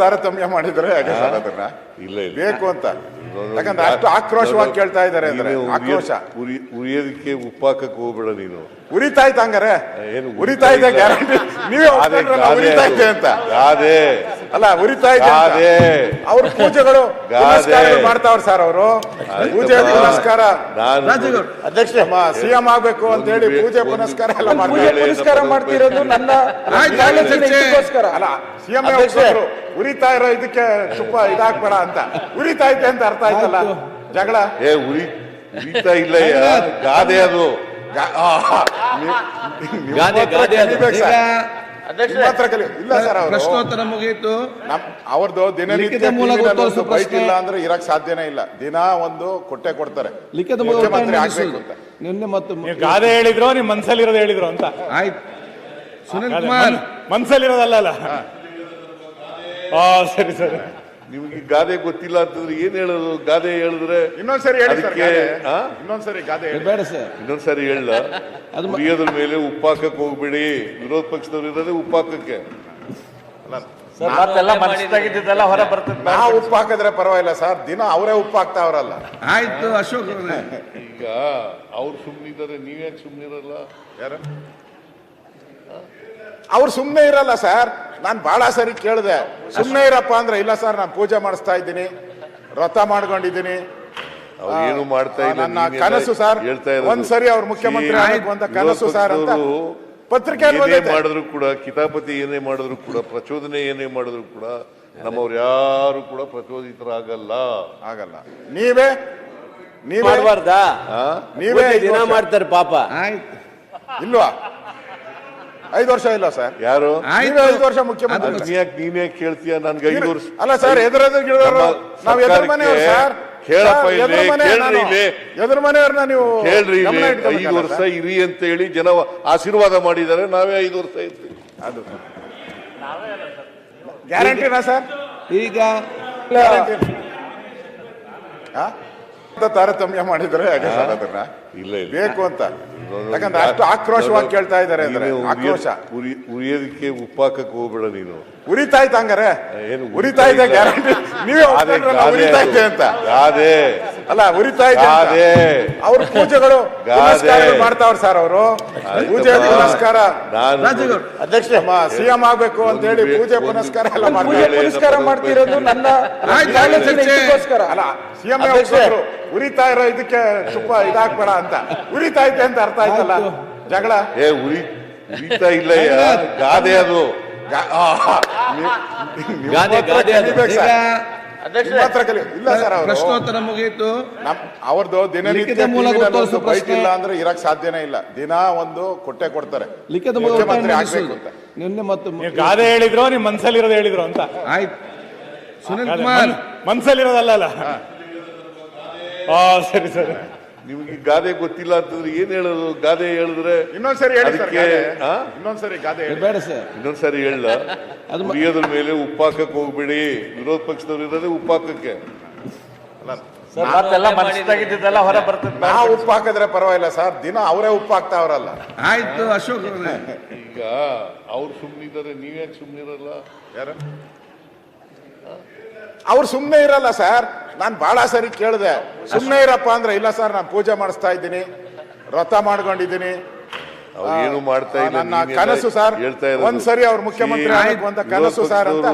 ತಾರತಮ್ಯ ಮಾಡಿದ್ರೆ ಹೇಗೆ ಸರ್ ಅದನ್ನ ಇಲ್ಲ ಬೇಕು ಅಂತ ಯಾಕಂದ್ರೆ ಅಷ್ಟು ಆಕ್ರೋಶವಾಗಿ ಕೇಳ್ತಾ ಇದ್ದಾರೆ ಅಂದ್ರೆ ಆಕ್ರೋಶ ಉರಿಯೋದಕ್ಕೆ ಉಪ್ಪಾಕಕ್ಕೆ ಹೋಗ್ಬೇಡ ನೀನು. ಉರಿತಾ ಇತ್ತು ಹಂಗಾರೆ ಉರಿತಾ ಇದೆ ಗ್ಯಾರಂಟಿ ನೀವೇ ಉರಿತಾ ಇದೆ ಅಂತ ಗಾದೆ ಅಲ್ಲ ಉರಿತಾ ಇದೆ ಅವ್ರ ಪೂಜೆಗಳು ಮಾಡ್ತಾವ್ರ ಸರ್ ಅವರು ಪೂಜೆ ಪುನಸ್ಕಾರ ಅಧ್ಯಕ್ಷ ಸಿಎಂ ಆಗ್ಬೇಕು ಅಂತ ಹೇಳಿ ಪೂಜೆ ಪುನಸ್ಕಾರ ಎಲ್ಲ ಪುನಸ್ಕಾರ ಮಾಡ್ತಿರೋದು ನನ್ನ ಅಲ್ಲ ಸಿಎಂ ಉರಿತಾ ಇರೋ ಇದಕ್ಕೆ ತುಪ್ಪ ಇದಾಕ್ಬೇಡ ಅಂತ ಉರಿತಾ ಇದೆ ಅಂತ ಅರ್ಥ ಆಯ್ತಲ್ಲ ಜಗಳ ಉರಿತಾ ಇಲ್ಲ ಗಾದೆ ಅದು ಇಲ್ಲ ಸರ್ ಪ್ರಶ್ನೋತ್ತರ ಮುಗಿಯಿತು. ಅವ್ರದ್ದು ದಿನನಿತ್ಯ ಬೈಕ್ ಇಲ್ಲ ಅಂದ್ರೆ ಇರಕ್ ಸಾಧ್ಯನೇ ಇಲ್ಲ. ದಿನ ಒಂದು ಕೊಟ್ಟೆ ಕೊಡ್ತಾರೆ ಲಿಖಿತ ಮುಖ್ಯಮಂತ್ರಿ ಆಗ್ಬೇಕು ಅಂತ. ನಿನ್ನೆ ಮತ್ತೆ ಗಾದೆ ಹೇಳಿದ್ರು ನಿಮ್ ಮನ್ಸಲ್ಲಿರೋದು ಹೇಳಿದ್ರು ಅಂತ ಆಯ್ತು. ಸುನಿಲ್ ಕುಮಾರ್ ಮನ್ಸಲ್ಲಿರೋದಲ್ಲ ಸರಿ ಸರಿ. ನಿಮ್ಗೆ ಗಾದೆ ಗೊತ್ತಿಲ್ಲ ಅಂತಂದ್ರೆ ಏನ್ ಹೇಳೋದು? ಗಾದೆ ಹೇಳಿದ್ರೆ ಇನ್ನೊಂದ್ಸರಿ ಇನ್ನೊಂದ್ಸರಿ ಗಾದೆ ಬೇಡ ಸರ್, ಇನ್ನೊಂದ್ಸರಿ ಹೇಳ. ಉರಿಯೋದ್ರ ಮೇಲೆ ಉಪ್ಪಾಕಕ್ಕೆ ಹೋಗ್ಬೇಡಿ. ವಿರೋಧ ಪಕ್ಷದವ್ರು ಇರೋದೇ ಉಪ್ಪಾಕಕ್ಕೆ. ಹೊರ ಬರ್ತದೆ. ನಾವು ಉಪ್ಪು ಹಾಕಿದ್ರೆ ಪರವಾಗಿಲ್ಲ ಸರ್, ದಿನ ಅವರೇ ಉಪ್ಪು ಹಾಕ್ತಾವ್ರಲ್ಲ. ಆಯ್ತು ಅಶೋಕ್. ಈಗ ಅವ್ರು ಸುಮ್ನಿದ್ದಾರೆ, ನೀವ್ಯಾಕೆ ಸುಮ್ನಿರಲ್ಲ? ಯಾರು ಅವ್ರು ಸುಮ್ನೆ ಇರಲ್ಲ ಸರ್. ನಾನ್ ಬಹಳ ಸರಿ ಕೇಳಿದೆ, ಸುಮ್ನೆ ಇರಪ್ಪ ಅಂದ್ರೆ ಇಲ್ಲ ಸರ್ ನಾನು ಪೂಜೆ ಮಾಡಿಸ್ತಾ ಇದ್ದೀನಿ, ವ್ರತ ಮಾಡ್ಕೊಂಡಿದ್ದೀನಿ, ಏನು ಮಾಡ್ತಾ ಇಲ್ಲ. ನನ್ನ ಕನಸು ಸರ್ ಒಂದ್ಸರಿ ಅವ್ರು ಮುಖ್ಯಮಂತ್ರಿ ಆಗಬೇಕು ಅಂತ ಕನಸು ಸರ್ ಅಂತ ಪತ್ರಿಕೆ ಮಾಡಿದ್ರು ಕೂಡ, ಕಿತಾಪತಿ ಏನೇ ಮಾಡಿದ್ರು ಕೂಡ, ಪ್ರಚೋದನೆ ಏನೇ ಮಾಡಿದ್ರು ಕೂಡ ನಮ್ಮವ್ರು ಯಾರು ಕೂಡ ಪ್ರಚೋದಿತರಾಗಲ್ಲ. ಆಗಲ್ಲ. ನೀವೇ ಮಾಡಬಾರ್ದಾ? ನೀವೇ ದಿನ ಮಾಡ್ತಾರೆ ಪಾಪ. ಇಲ್ವಾ? 5 ವರ್ಷ ಇಲ್ಲ ಸರ್. ಯಾರು 5 ವರ್ಷ ಮುಖ್ಯಮಂತ್ರಿ? ನೀನೇ ಕೇಳ್ತೀಯ? ನನ್ಗೆ 5 ವರ್ಷ ಅಲ್ಲ ಸರ್, ನಾವ್ ಎದುರು ಮನೆಯವ್ರು ಸರ್. ಕೇಳಪ್ಪ, ಎದುರು ಮನೆಯವ್ರನ್ನ ನೀವು ಕೇಳ್ರಿ. 5 ವರ್ಷ ಇರಿ ಅಂತ ಹೇಳಿ ಜನ ಆಶೀರ್ವಾದ ಮಾಡಿದ್ದಾರೆ. ನಾವೇ 5 ವರ್ಷ ಇರ್ತೀವಿ. ಅದು ಗ್ಯಾರಂಟಿನಾ ಸರ್? ಈಗ ತಾರತಮ್ಯ ಮಾಡಿದ್ರೆ ಹೇಗೆ ಸರ್ ಅದನ್ನ ಇಲ್ಲ ಬೇಕು ಅಂತ ಯಾಕಂದ್ರೆ ಅಷ್ಟು ಆಕ್ರೋಶವಾಗಿ ಕೇಳ್ತಾ ಇದ್ದಾರೆ ಅಂದ್ರೆ ಆಕ್ರೋಶ ಉರಿಯೋದಕ್ಕೆ ಉಪ್ಪಾಕಕ್ಕೆ ಹೋಗ್ಬೇಡ ನೀನು. ಉರಿತಾ ಇತ್ತು ಹಂಗಾರೆ ಉರಿತಾ ಇದೆ ಗ್ಯಾರಂಟಿ ನೀವೇ ಉರಿತಾ ಇದೆ ಅಂತ ಗಾದೆ ಅಲ್ಲ ಉರಿತಾ ಇದೆ ಅವ್ರ ಪೂಜೆಗಳು ಮಾಡ್ತಾವ್ರ ಸರ್ ಅವರು ಪೂಜೆ ಪುನಸ್ಕಾರ ಅಧ್ಯಕ್ಷ ಸಿಎಂ ಆಗ್ಬೇಕು ಅಂತ ಹೇಳಿ ಪೂಜೆ ಪುನಸ್ಕಾರ ಎಲ್ಲ ಪುನಸ್ಕಾರ ಮಾಡ್ತಿರೋದು ನನ್ನ ಅಲ್ಲ ಸಿಎಂ ಉರಿತಾ ಇರೋ ಇದಕ್ಕೆ ತುಪ್ಪ ಇದಾಕ್ಬೇಡ ಅಂತ ಉರಿತಾ ಇದೆ ಅಂತ ಅರ್ಥ ಆಯ್ತಲ್ಲ ಜಗಳ ಉರಿತಾ ಇಲ್ಲ ಗಾದೆ ಅದು ಇಲ್ಲ ಸರ್ ಪ್ರಶ್ನೋತ್ತರ ಮುಗಿಯಿತು. ಅವ್ರದ್ದು ದಿನನಿತ್ಯ ಬೈಕ್ ಇಲ್ಲ ಅಂದ್ರೆ ಇರಕ್ ಸಾಧ್ಯನೇ ಇಲ್ಲ. ದಿನ ಒಂದು ಕೊಟ್ಟೆ ಕೊಡ್ತಾರೆ ಲಿಖಿತ ಮುಖ್ಯಮಂತ್ರಿ ಆಗ್ಬೇಕು ಅಂತ. ನಿನ್ನೆ ಮತ್ತೆ ಗಾದೆ ಹೇಳಿದ್ರು ನಿಮ್ ಮನ್ಸಲ್ಲಿರೋದು ಹೇಳಿದ್ರು ಅಂತ ಆಯ್ತು. ಸುನಿಲ್ ಕುಮಾರ್ ಮನ್ಸಲ್ಲಿರೋದಲ್ಲ ಸರಿ ಸರಿ. ನಿಮ್ಗೆ ಗಾದೆ ಗೊತ್ತಿಲ್ಲ ಅಂತಂದ್ರೆ ಏನ್ ಹೇಳೋದು? ಗಾದೆ ಹೇಳಿದ್ರೆ ಇನ್ನೊಂದ್ಸರಿ ಇನ್ನೊಂದ್ಸರಿ ಗಾದೆ ಬೇಡ ಸರ್, ಇನ್ನೊಂದ್ಸರಿ ಹೇಳ. ಉರಿಯೋದ್ರ ಮೇಲೆ ಉಪ್ಪಾಕಕ್ಕೆ ಹೋಗ್ಬೇಡಿ. ವಿರೋಧ ಪಕ್ಷದವ್ರು ಇರೋದೇ ಉಪ್ಪಾಕಕ್ಕೆ. ಹೊರ ಬರ್ತದೆ. ನಾವು ಉಪ್ಪು ಹಾಕಿದ್ರೆ ಪರವಾಗಿಲ್ಲ ಸರ್, ದಿನ ಅವರೇ ಉಪ್ಪು ಹಾಕ್ತಾವ್ರಲ್ಲ. ಆಯ್ತು ಅಶೋಕ್. ಈಗ ಅವ್ರು ಸುಮ್ನಿದ್ದಾರೆ, ನೀವ್ಯಾಕೆ ಸುಮ್ನಿರಲ್ಲ? ಯಾರು ಅವ್ರು ಸುಮ್ನೆ ಇರಲ್ಲ ಸರ್. ನಾನ್ ಬಹಳ ಸರಿ ಕೇಳಿದೆ, ಸುಮ್ನೆ ಇರಪ್ಪ ಅಂದ್ರೆ ಇಲ್ಲ ಸರ್ ನಾನು ಪೂಜೆ ಮಾಡಿಸ್ತಾ ಇದ್ದೀನಿ, ವ್ರತ ಮಾಡ್ಕೊಂಡಿದ್ದೀನಿ, ಏನು ಮಾಡ್ತಾ ಇಲ್ಲ. ನನ್ನ ಕನಸು ಸರ್ ಒಂದ್ಸರಿ ಅವ್ರು ಮುಖ್ಯಮಂತ್ರಿ ಆಗಬೇಕು ಅಂತ ಕನಸು ಸರ್ ಅಂತ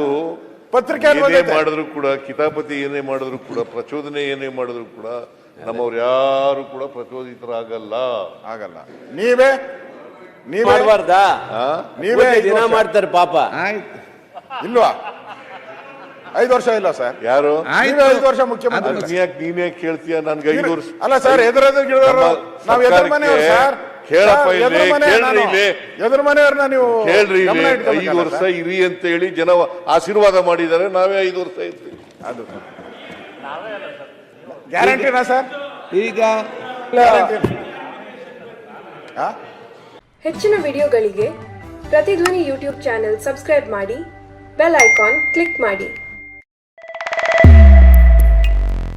ಪತ್ರಿಕೆ ಮಾಡಿದ್ರು ಕೂಡ, ಕಿತಾಪತಿ ಏನೇ ಮಾಡಿದ್ರು ಕೂಡ, ಪ್ರಚೋದನೆ ಏನೇ ಮಾಡಿದ್ರು ಕೂಡ ನಮ್ಮವ್ರು ಯಾರು ಕೂಡ ಪ್ರಚೋದಿತರಾಗಲ್ಲ. ಆಗಲ್ಲ. ನೀವೇ ಮಾಡಬಾರ್ದಾ? ನೀವೇ ದಿನ ಮಾಡ್ತಾರೆ ಪಾಪ. ಆಯ್ತು. ಇಲ್ವಾ? 5 ವರ್ಷ ಇಲ್ಲ ಸರ್. ಯಾರು 5 ವರ್ಷ ಮುಖ್ಯಮಂತ್ರಿ? ನೀನೇ ಕೇಳ್ತೀಯ? ನನ್ಗೆ 5 ವರ್ಷ ಅಲ್ಲ ಸರ್, ಎದುರು ನಾವ್ ಎದುರು ಮನೆಯವ್ರು ಸರ್. ಕೇಳಪ್ಪ, ಎದುರು ಮನೆಯವ್ರನ್ನ ನೀವು ಕೇಳ್ರಿ. 5 ವರ್ಷ ಇರಿ ಅಂತ ಹೇಳಿ ಜನ ಆಶೀರ್ವಾದ ಮಾಡಿದ್ದಾರೆ. ನಾವೇ 5 ವರ್ಷ ಇರ್ತೀವಿ. ಅದು ಗ್ಯಾರಂಟಿನಾ ಸರ್? ಈಗ ಹೆಚ್ಚಿನ ವಿಡಿಯೋಗಳಿಗೆ ಪ್ರತಿಧ್ವನಿ ಯೂಟ್ಯೂಬ್ ಚಾನೆಲ್ ಸಬ್ಸ್ಕ್ರೈಬ್ ಮಾಡಿ, ಬೆಲ್ ಐಕಾನ್ ಕ್ಲಿಕ್ ಮಾಡಿ.